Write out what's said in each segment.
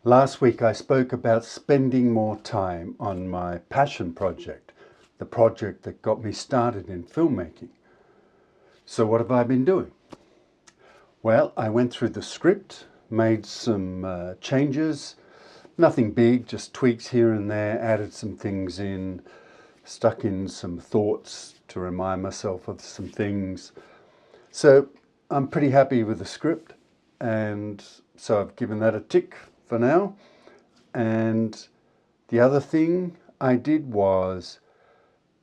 Last week I spoke about spending more time on my passion project, the project that got me started in filmmaking. So what have I been doing? Well, I went through the script, made some changes, nothing big, just tweaks here and there, added some things in, stuck in some thoughts to remind myself of some things. So I'm pretty happy with the script, and so I've given that a tick for now. And the other thing I did was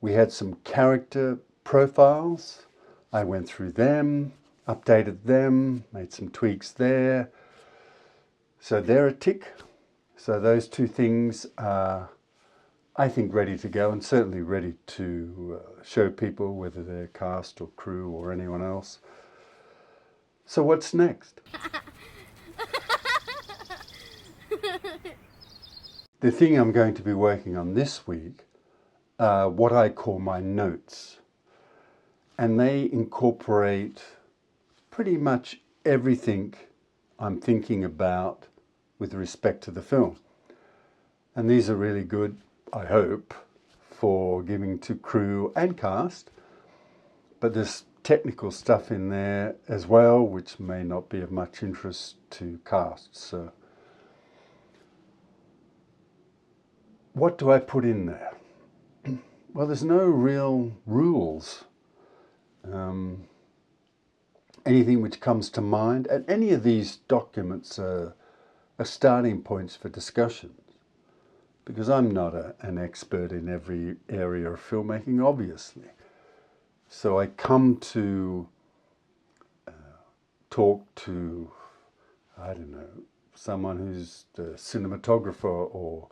we had some character profiles. I went through them, updated them, made some tweaks there. So they're a tick. So those two things are, I think, ready to go, and certainly ready to show people, whether they're cast or crew or anyone else. So what's next? The thing I'm going to be working on this week are what I call my notes. And they incorporate pretty much everything I'm thinking about with respect to the film. And these are really good, I hope, for giving to crew and cast. But there's technical stuff in there as well, which may not be of much interest to cast. So what do I put in there? Well, there's no real rules. Anything which comes to mind, and any of these documents are starting points for discussions, because I'm not an expert in every area of filmmaking, obviously. So I come to talk to, I don't know, someone who's the cinematographer or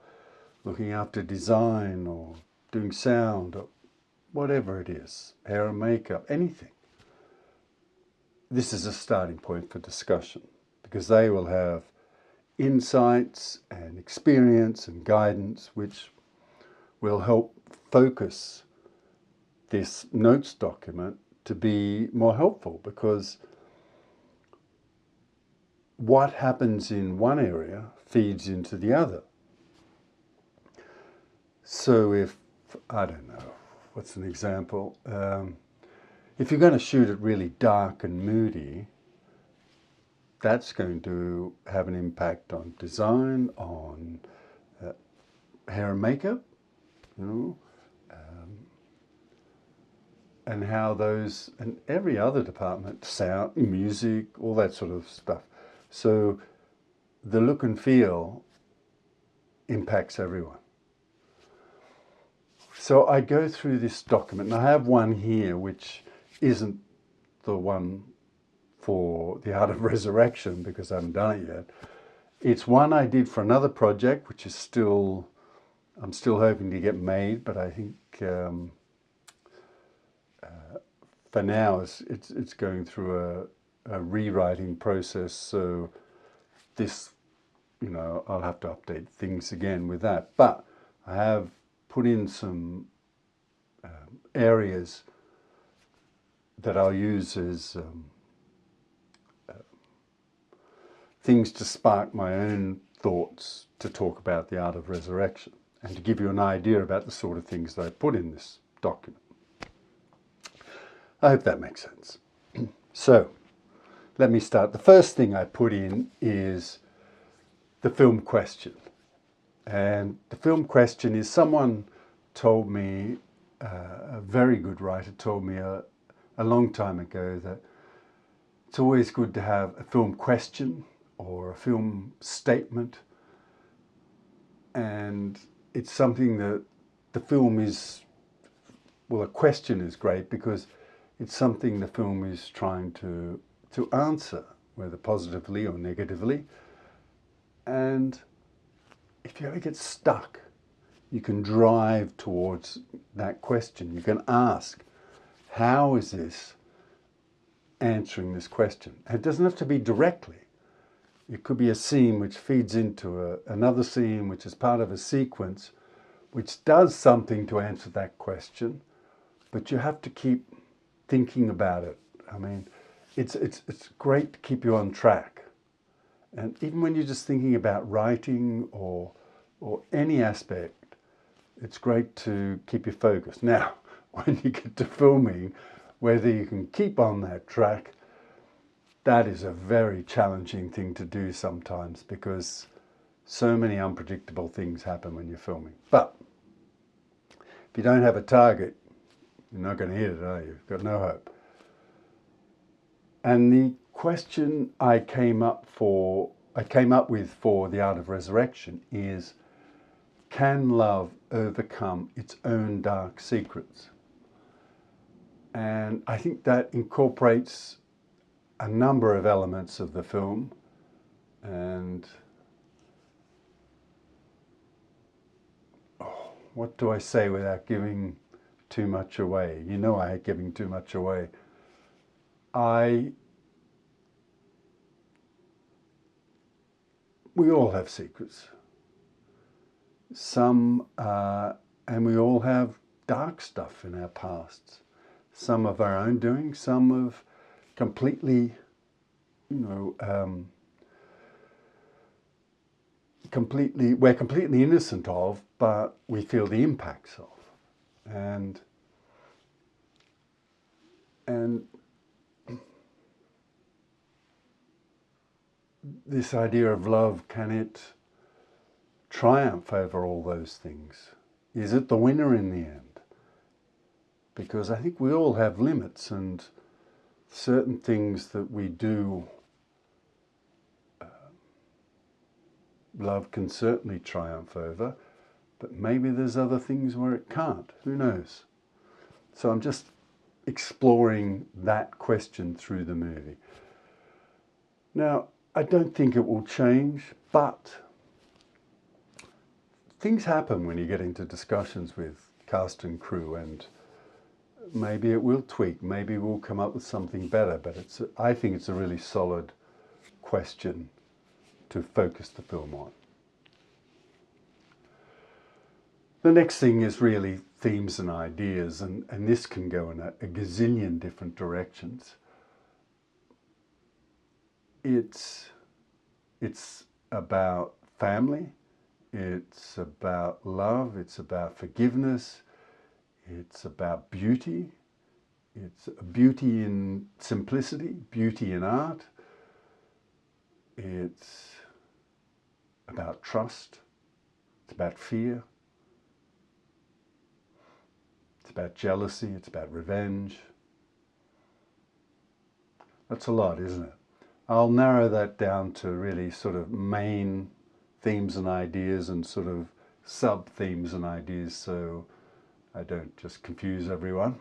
looking after design or doing sound or whatever it is, hair and makeup, anything. This is a starting point for discussion, because they will have insights and experience and guidance which will help focus this notes document to be more helpful, because what happens in one area feeds into the other. So if, I don't know, what's an example? If you're going to shoot it really dark and moody, that's going to have an impact on design, on hair and makeup, you know, and how those, and every other department, sound, music, all that sort of stuff. So the look and feel impacts everyone. So I go through this document, and I have one here which isn't the one for The Art of Resurrection, because I haven't done it yet. It's one I did for another project, which is still, I'm still hoping to get made, but I think for now it's going through a rewriting process. So this, you know, I'll have to update things again with that. But I have put in some areas that I'll use as things to spark my own thoughts to talk about The Art of Resurrection, and to give you an idea about the sort of things that I put in this document. I hope that makes sense. So let me start. The first thing I put in is the film question. And the film question is, someone told me, a very good writer told me a long time ago, that it's always good to have a film question or a film statement. And it's something that the film is, well, a question is great because it's something the film is trying to answer, whether positively or negatively. And if you ever get stuck, you can drive towards that question. You can ask, how is this answering this question? And it doesn't have to be directly. It could be a scene which feeds into another scene, which is part of a sequence, which does something to answer that question, but you have to keep thinking about it. I mean, it's great to keep you on track. And even when you're just thinking about writing or any aspect, it's great to keep your focus. Now, when you get to filming, whether you can keep on that track, that is a very challenging thing to do sometimes, because so many unpredictable things happen when you're filming. But if you don't have a target, you're not going to hit it, are you? You've got no hope. And the question I came up with for The Art of Resurrection is, can love overcome its own dark secrets? And I think that incorporates a number of elements of the film, and what do I say without giving too much away? You know I hate giving too much away. We all have secrets. And we all have dark stuff in our pasts. Some of our own doing, some of completely, we're completely innocent of, but we feel the impacts of. And this idea of love, can it triumph over all those things? Is it the winner in the end? Because I think we all have limits, and certain things that we do, love can certainly triumph over, but maybe there's other things where it can't. Who knows? So I'm just exploring that question through the movie. Now, I don't think it will change, but things happen when you get into discussions with cast and crew, and maybe it will tweak, maybe we'll come up with something better, but I think it's a really solid question to focus the film on. The next thing is really themes and ideas, and this can go in a gazillion different directions. It's about family, it's about love, it's about forgiveness, it's about beauty. It's beauty in simplicity, beauty in art. It's about trust, it's about fear, it's about jealousy, it's about revenge. That's a lot, isn't it? I'll narrow that down to really sort of main themes and ideas and sort of sub-themes and ideas, so I don't just confuse everyone.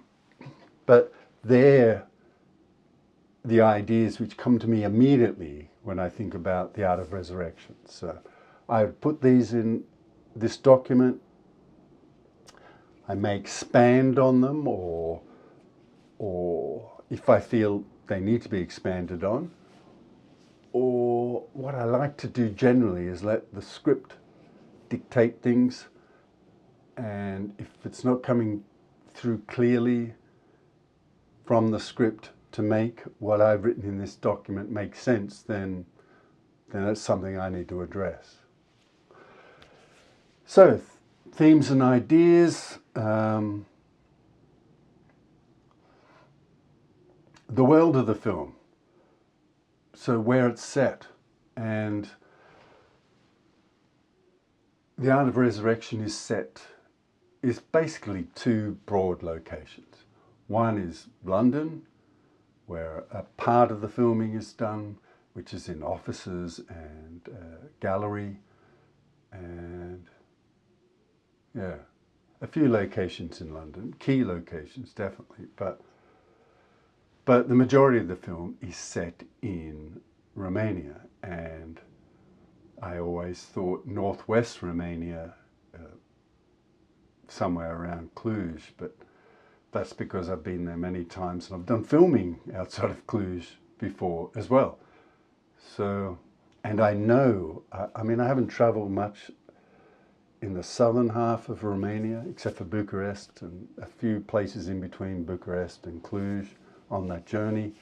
But they're the ideas which come to me immediately when I think about The Art of Resurrection. So I would put these in this document. I may expand on them, or if I feel they need to be expanded on. Or what I like to do generally is let the script dictate things, and if it's not coming through clearly from the script to make what I've written in this document make sense, then that's something I need to address. So, themes and ideas. The world of the film. So where it's set, and The Art of Resurrection is basically two broad locations. One is London, where a part of the filming is done, which is in offices and gallery, and a few locations in London, key locations definitely, but the majority of the film is set in Romania, and I always thought northwest Romania, somewhere around Cluj, but that's because I've been there many times and I've done filming outside of Cluj before as well. So, and I know, I mean, I haven't traveled much in the southern half of Romania, except for Bucharest and a few places in between Bucharest and Cluj on that journey.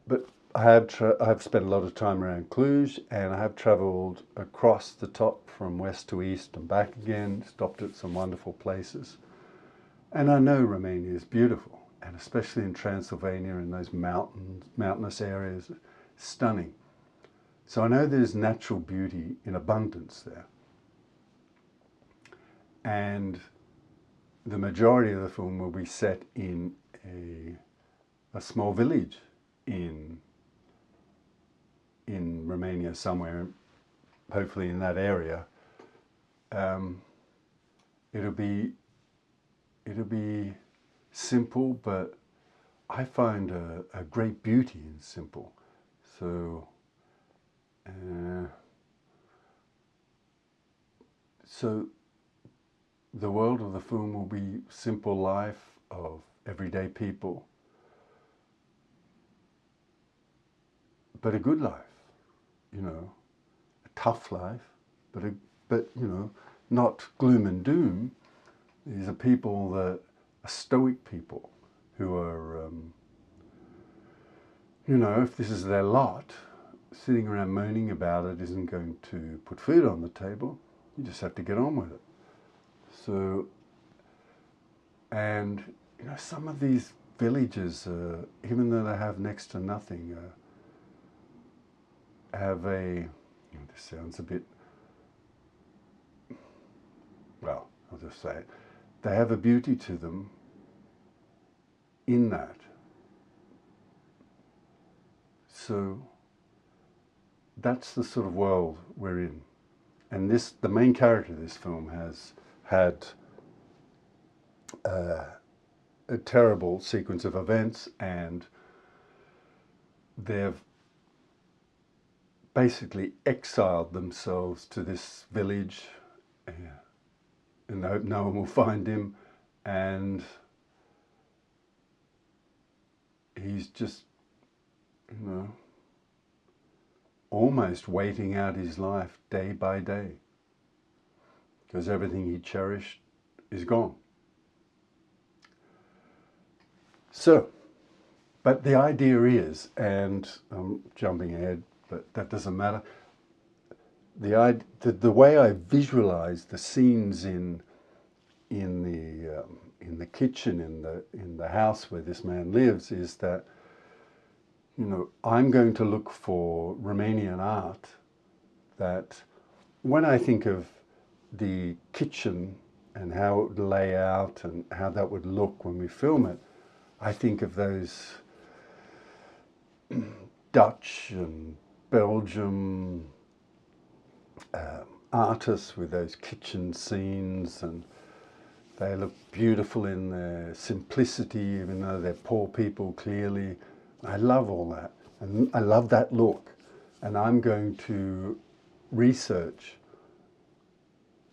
But I've spent a lot of time around Cluj, and I have travelled across the top from west to east and back again, stopped at some wonderful places. And I know Romania is beautiful, and especially in Transylvania in those mountainous areas, stunning. So I know there's natural beauty in abundance there. And the majority of the film will be set in a small village in Romania somewhere, hopefully in that area. It'll be simple, but I find a great beauty in simple. So the world of the film will be simple life of everyday people, but a good life, you know, a tough life, but you know, not gloom and doom. These are people that are stoic people who are, you know, if this is their lot, sitting around moaning about it isn't going to put food on the table. You just have to get on with it. So, and you know, some of these villages, even though they have next to nothing, have a, you know, this sounds a bit, well, I'll just say it, they have a beauty to them in that. So that's the sort of world we're in. And the main character of this film has had a terrible sequence of events, and they've basically exiled themselves to this village, and they hope no one will find him, and he's just, you know, almost waiting out his life day by day, because everything he cherished is gone. So, but the idea is, and I'm jumping ahead, but that doesn't matter. The way I visualize the scenes in the kitchen in the house where this man lives is that, you know, I'm going to look for Romanian art that, when I think of the kitchen and how it would lay out and how that would look when we film it, I think of those Dutch and Belgium artists with those kitchen scenes, and they look beautiful in their simplicity, even though they're poor people clearly. I love all that, and I love that look. And I'm going to research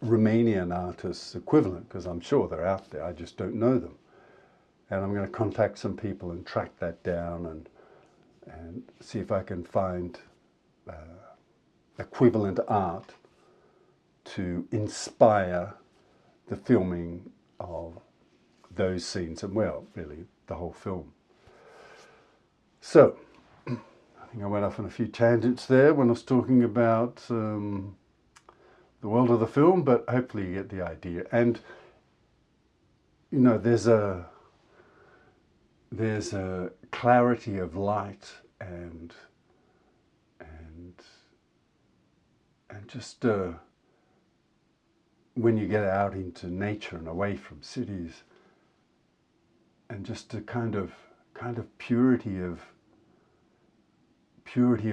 Romanian artists equivalent, because I'm sure they're out there, I just don't know them. And I'm going to contact some people and track that down and see if I can find equivalent art to inspire the filming of those scenes, and well, really the whole film. So, I think I went off on a few tangents there when I was talking about the world of the film, but hopefully you get the idea. And, you know, there's a clarity of light and just when you get out into nature and away from cities, and just a kind of purity of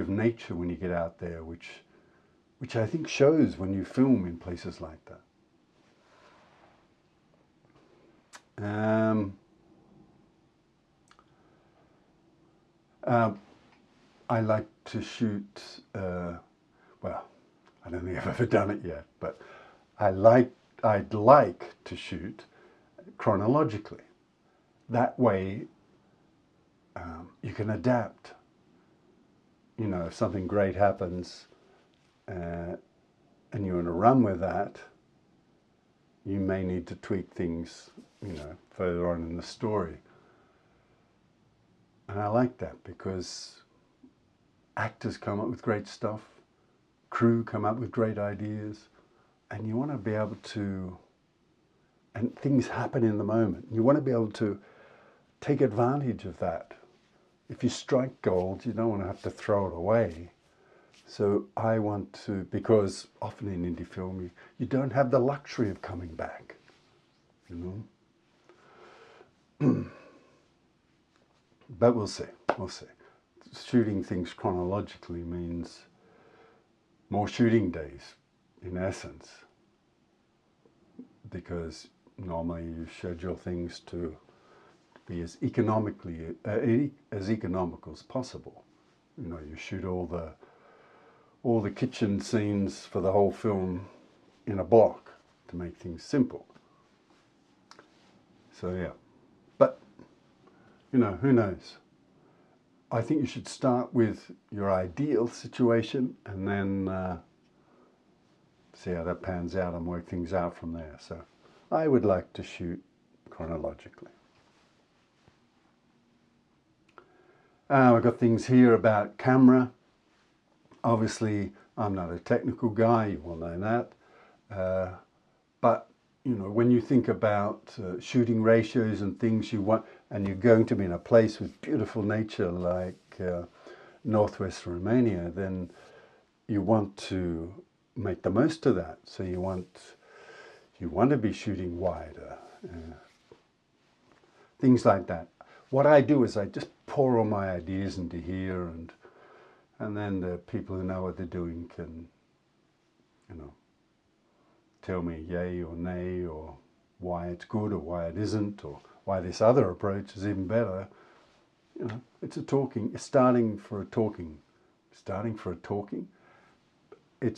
nature when you get out there, which I think shows when you film in places like that. I like to shoot, well, I don't think I've ever done it yet, but I'd like to shoot chronologically. That way you can adapt. You know, if something great happens and you want to run with that, you may need to tweak things, you know, further on in the story. And I like that because actors come up with great stuff, crew come up with great ideas, and you want to be able to, and things happen in the moment. You want to be able to take advantage of that. If you strike gold, you don't want to have to throw it away. So I want to, because often in indie film, you don't have the luxury of coming back, you know. But we'll see, we'll see. Shooting things chronologically means more shooting days, in essence, because normally you schedule things to be as economical as possible. You know, you shoot all the kitchen scenes for the whole film in a block to make things simple. So yeah, but you know, who knows? I think you should start with your ideal situation and then see how that pans out and work things out from there. So I would like to shoot chronologically. I've got things here about camera. Obviously, I'm not a technical guy, you all know that. But, you know, when you think about shooting ratios and things you want, and you're going to be in a place with beautiful nature like northwest Romania, then you want to make the most of that. So you want to be shooting wider, things like that. What I do is I just pour all my ideas into here, and then the people who know what they're doing can, you know, tell me yay or nay, or why it's good or why it isn't, or why this other approach is even better. You know, it's starting for a talking. It's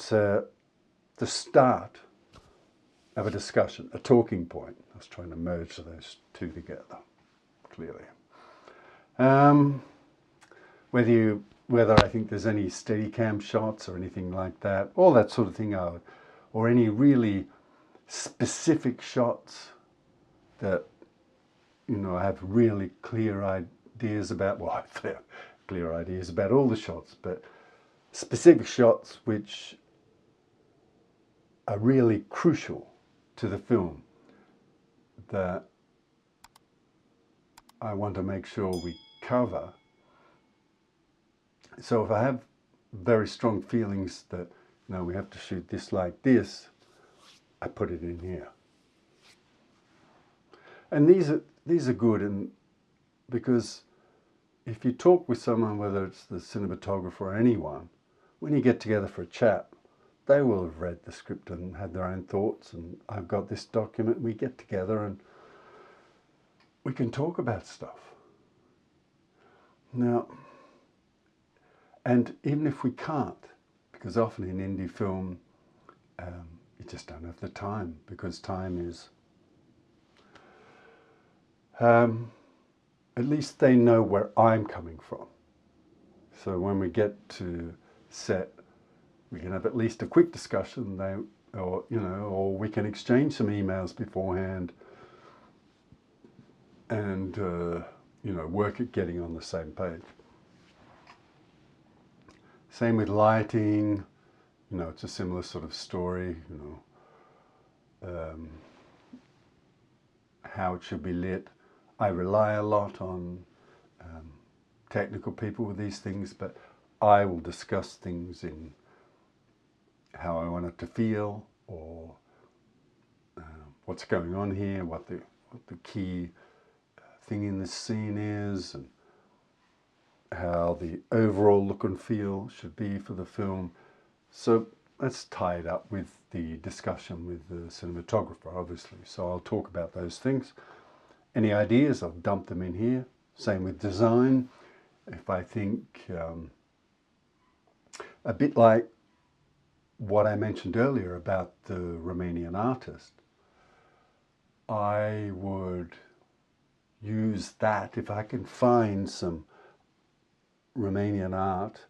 the start of a discussion, a talking point. I was trying to merge those two together, clearly. Whether I think there's any Steadicam shots or anything like that, all that sort of thing, or any really specific shots that, you know, I have really clear ideas about. Well, I have clear ideas about all the shots, but specific shots which are really crucial to the film that I want to make sure we cover. So if I have very strong feelings that, you know, we have to shoot this like this, I put it in here. And these are good, and because if you talk with someone, whether it's the cinematographer or anyone, when you get together for a chat, they will have read the script and had their own thoughts, and I've got this document, we get together and we can talk about stuff. Now, and even if we can't, because often in indie film, you just don't have the time, because time is, at least they know where I'm coming from. So when we get to set, we can have at least a quick discussion, or we can exchange some emails beforehand, and you know, work at getting on the same page. Same with lighting, you know, it's a similar sort of story, you know, how it should be lit. I rely a lot on technical people with these things, but I will discuss things in how I want it to feel, or what's going on here, what the key thing in this scene is, and how the overall look and feel should be for the film. So that's tied up with the discussion with the cinematographer, obviously. So I'll talk about those things. Any ideas, I'll dump them in here. Same with design. If I think, a bit like what I mentioned earlier about the Romanian artist, I would use that. If I can find some Romanian art,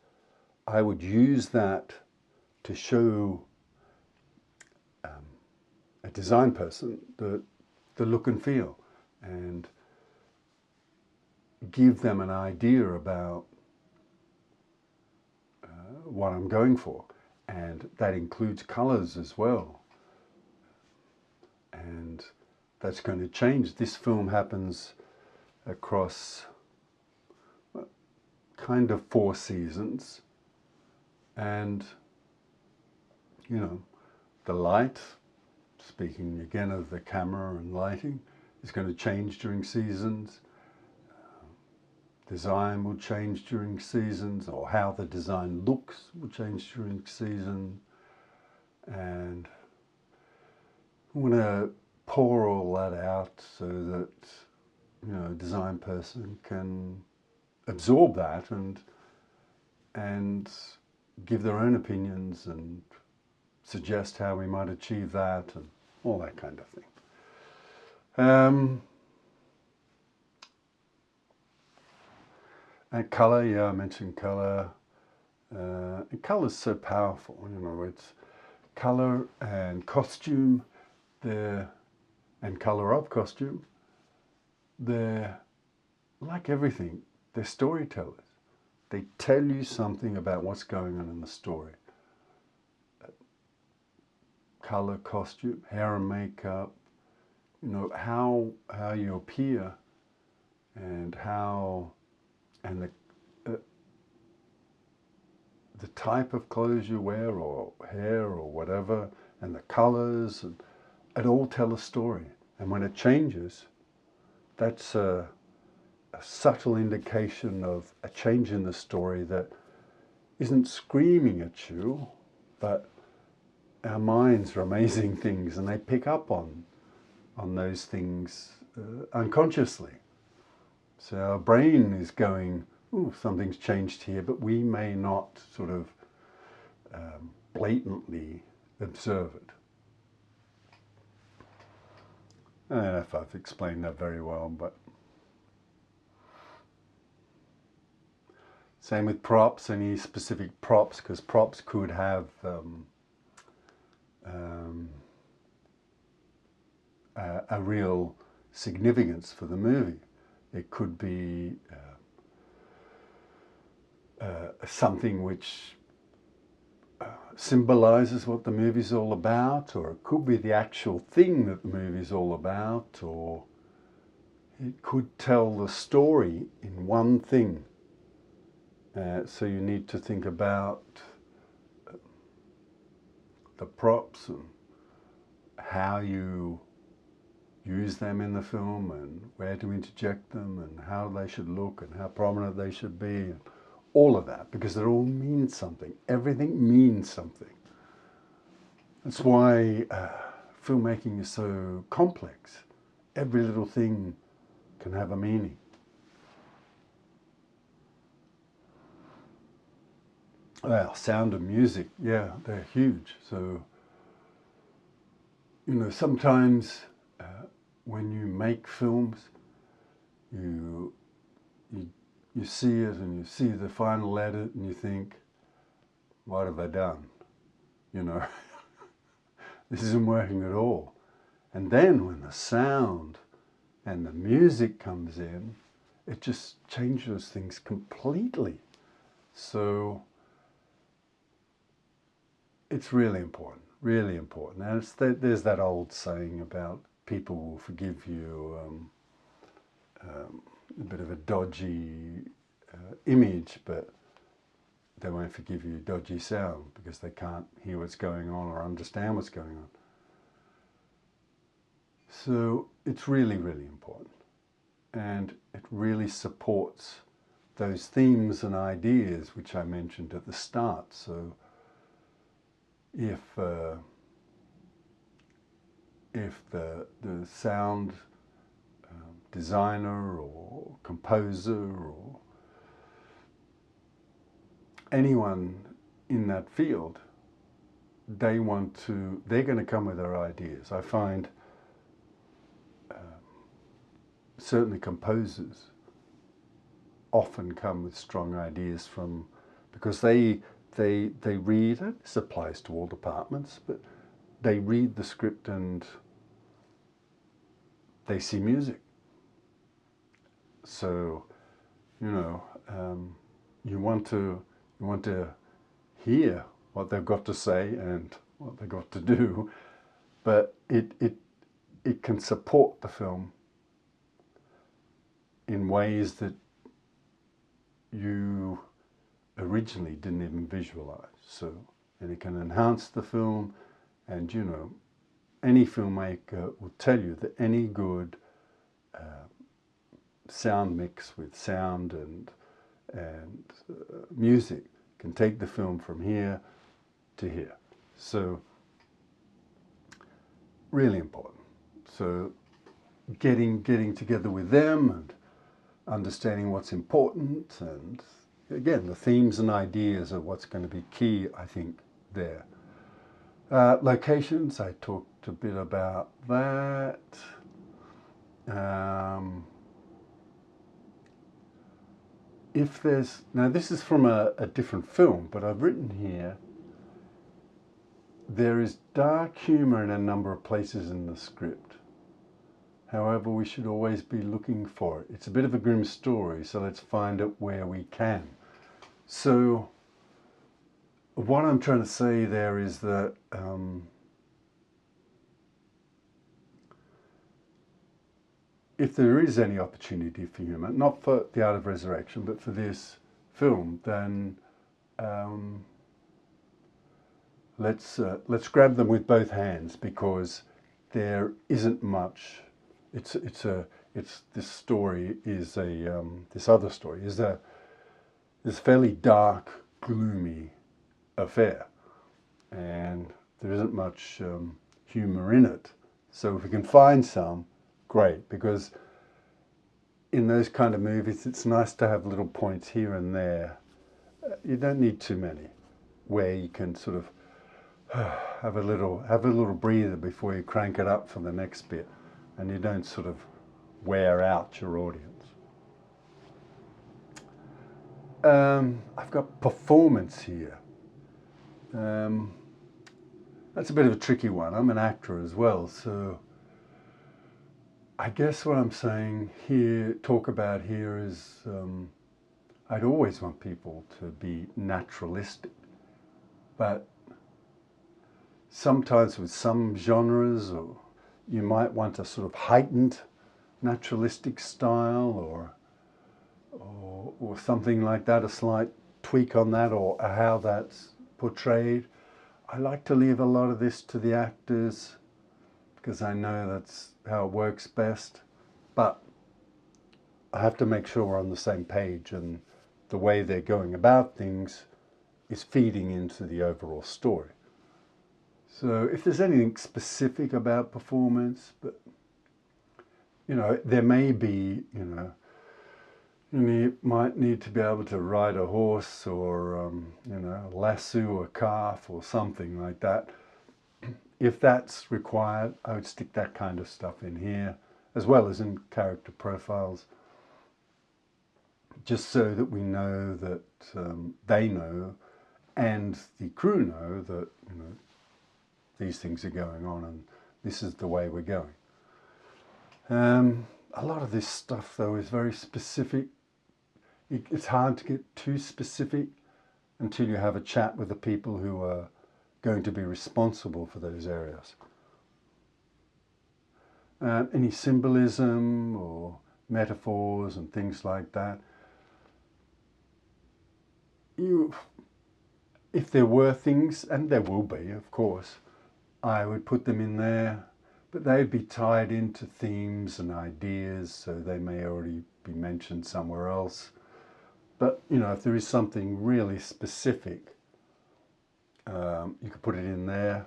I would use that to show a design person the look and feel, and give them an idea about what I'm going for, and that includes colors as well. And that's going to change. This film happens across kind of 4 seasons, and you know, the light, speaking again of the camera and lighting, is going to change during seasons. Design will change during seasons, or how the design looks will change during season. And I want to pour all that out so that, you know, a design person can absorb that and give their own opinions and suggest how we might achieve that and all that kind of thing. And colour, yeah, I mentioned colour. And colour's so powerful, you know, it's colour and costume, and colour of costume, they're like everything, they're storytellers. They tell you something about what's going on in the story. Colour, costume, hair and makeup, you know, how you appear and the type of clothes you wear or hair or whatever, and the colours, and it all tell a story. And when it changes, that's a subtle indication of a change in the story that isn't screaming at you, but our minds are amazing things, and they pick up on those things unconsciously. So our brain is going, "Ooh, something's changed here," but we may not sort of blatantly observe it. I don't know if I've explained that very well, but same with props, any specific props, because props could have a real significance for the movie. It could be something which symbolizes what the movie's all about, or it could be the actual thing that the movie's all about, or it could tell the story in one thing. So you need to think about the props and how you use them in the film and where to interject them and how they should look and how prominent they should be, and all of that, because it all means something. Everything means something. That's why filmmaking is so complex. Every little thing can have a meaning. Well, sound and music, yeah, they're huge. So, you know, sometimes when you make films, you see it and you see the final edit and you think, what have I done? You know, this isn't working at all. And then when the sound and the music comes in, it just changes things completely. So it's really important, really important. And there's that old saying about people will forgive you a bit of a dodgy image, but they won't forgive you dodgy sound because they can't hear what's going on or understand what's going on. So it's really, really important. And it really supports those themes and ideas which I mentioned at the start. So if the sound designer or composer or anyone in that field, they're going to come with their ideas. I find certainly composers often come with strong ideas because they read it. This applies to all departments, but they read the script and they see music. So, you know, you want to hear what they've got to say and what they've got to do, but it can support the film in ways that you originally didn't even visualize. So, and it can enhance the film, and you know, any filmmaker will tell you that any good sound mix with sound and music can take the film from here to here. So really important. So getting together with them and understanding what's important, and again, the themes and ideas are what's going to be key, I think, there. Locations, I talked a bit about that. If there's, now this is from a different film, but I've written here, there is dark humour in a number of places in the script. However, we should always be looking for it. It's a bit of a grim story, so let's find it where we can. So what I'm trying to say there is that if there is any opportunity for humour, not for The Art of Resurrection, but for this film, then let's grab them with both hands, because there isn't much. This story is this other story is this fairly dark, gloomy affair, and there isn't much humour in it. So if we can find some, great, because in those kind of movies, it's nice to have little points here and there. You don't need too many, where you can sort of have a little breather before you crank it up for the next bit, and you don't sort of wear out your audience. I've got performance here. That's a bit of a tricky one. I'm an actor as well, so I guess what I'm saying here, talk about here is I'd always want people to be naturalistic, but sometimes with some genres, or you might want a sort of heightened naturalistic style, or something like that, a slight tweak on that, or how that's portrayed. I like to leave a lot of this to the actors, because I know that's how it works best. But I have to make sure we're on the same page, and the way they're going about things is feeding into the overall story. So if there's anything specific about performance, but you know, there may be, you might need to be able to ride a horse, or lasso a calf or something like that. If that's required, I would stick that kind of stuff in here, as well as in character profiles, just so that we know that they know, and the crew know that these things are going on, and this is the way we're going. A lot of this stuff, though, is very specific. It's hard to get too specific until you have a chat with the people who are going to be responsible for those areas. Any symbolism or metaphors and things like that, if there were things, and there will be, of course, I would put them in there, but they'd be tied into themes and ideas, so they may already be mentioned somewhere else. But, if there is something really specific, you could put it in there.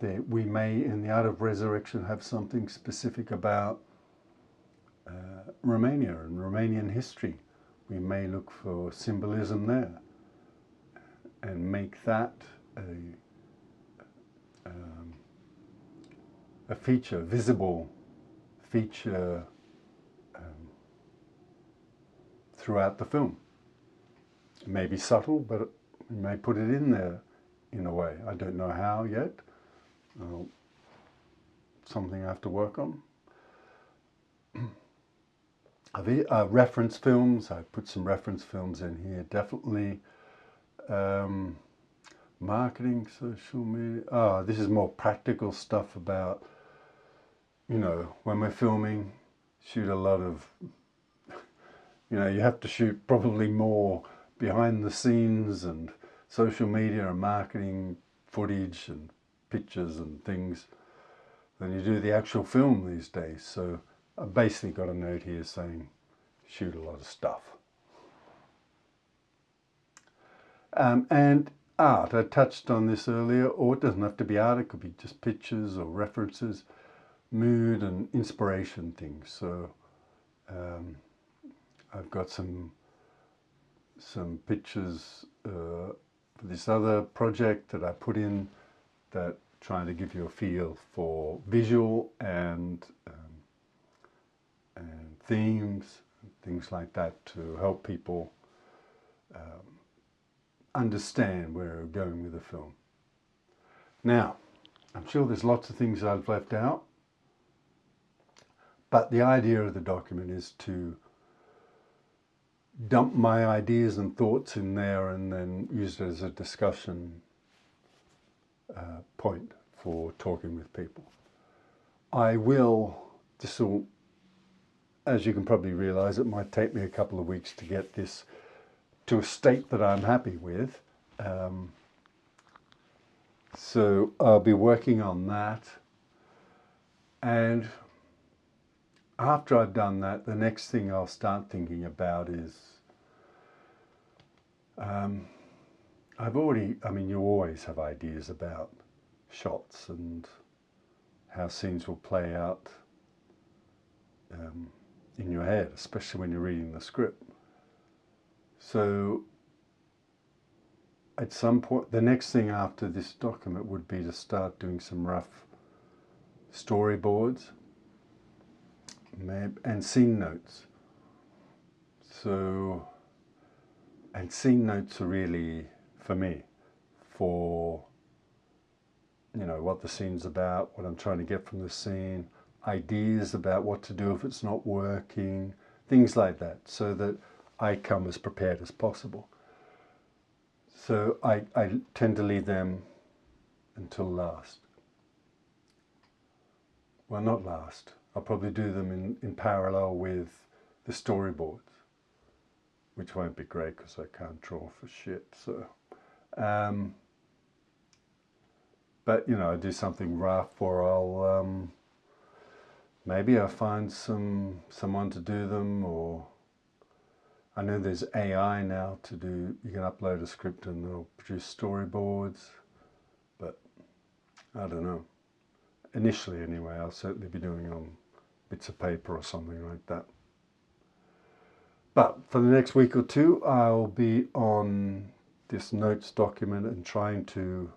We may, in The Art of Resurrection, have something specific about Romania and Romanian history. We may look for symbolism there and make that a feature, visible feature throughout the film. It may be subtle, but we may put it in there in a way. I don't know how yet. Something I have to work on. Reference films, I put some reference films in here, definitely. Marketing, social media. Oh, this is more practical stuff about, you know, when we're filming, shoot a lot of, you know, you have to shoot probably more behind the scenes and social media and marketing footage and pictures and things than you do the actual film these days. So I've basically got a note here saying shoot a lot of stuff. And art, I touched on this earlier, or it doesn't have to be art, it could be just pictures or references, mood and inspiration things. So I've got some pictures for this other project that I put in that trying to give you a feel for visual and themes, things like that to help people understand where we're going with the film. Now, I'm sure there's lots of things I've left out, but the idea of the document is to dump my ideas and thoughts in there and then use it as a discussion point for talking with people. This will, as you can probably realize, it might take me a couple of weeks to get this to a state that I'm happy with. So I'll be working on that. And after I've done that, the next thing I'll start thinking about is, you always have ideas about shots and how scenes will play out in your head, especially when you're reading the script. So at some point, the next thing after this document would be to start doing some rough storyboards and scene notes. So, and scene notes are really, for me, for, you know, what the scene's about, what I'm trying to get from the scene, ideas about what to do if it's not working, things like that, so that I come as prepared as possible. So I tend to leave them until last. Well, not last. I'll probably do them in parallel with the storyboards, which won't be great because I can't draw for shit. So, but you know, I do something rough, or I'll maybe I'll find someone to do them, or I know there's AI now to do, you can upload a script and they'll produce storyboards, but I don't know. Initially anyway, I'll certainly be doing it on bits of paper or something like that. But for the next week or two, I'll be on this notes document and trying to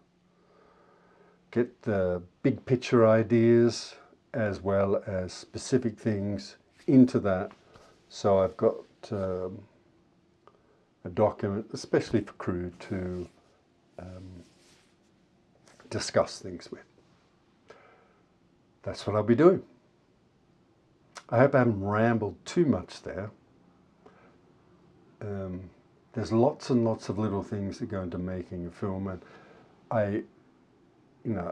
get the big picture ideas as well as specific things into that. So I've got a document, especially for crew, to discuss things with. That's what I'll be doing. I hope I haven't rambled too much there. There's lots and lots of little things that go into making a film, and I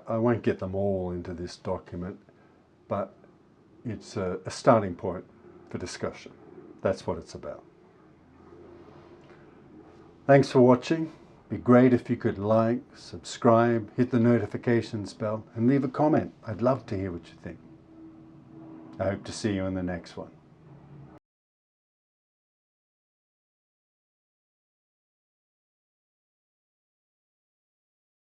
won't get them all into this document, but it's a starting point for discussion. That's what it's about. Thanks for watching. It'd be great if you could like, subscribe, hit the notifications bell, and leave a comment. I'd love to hear what you think. I hope to see you in the next one.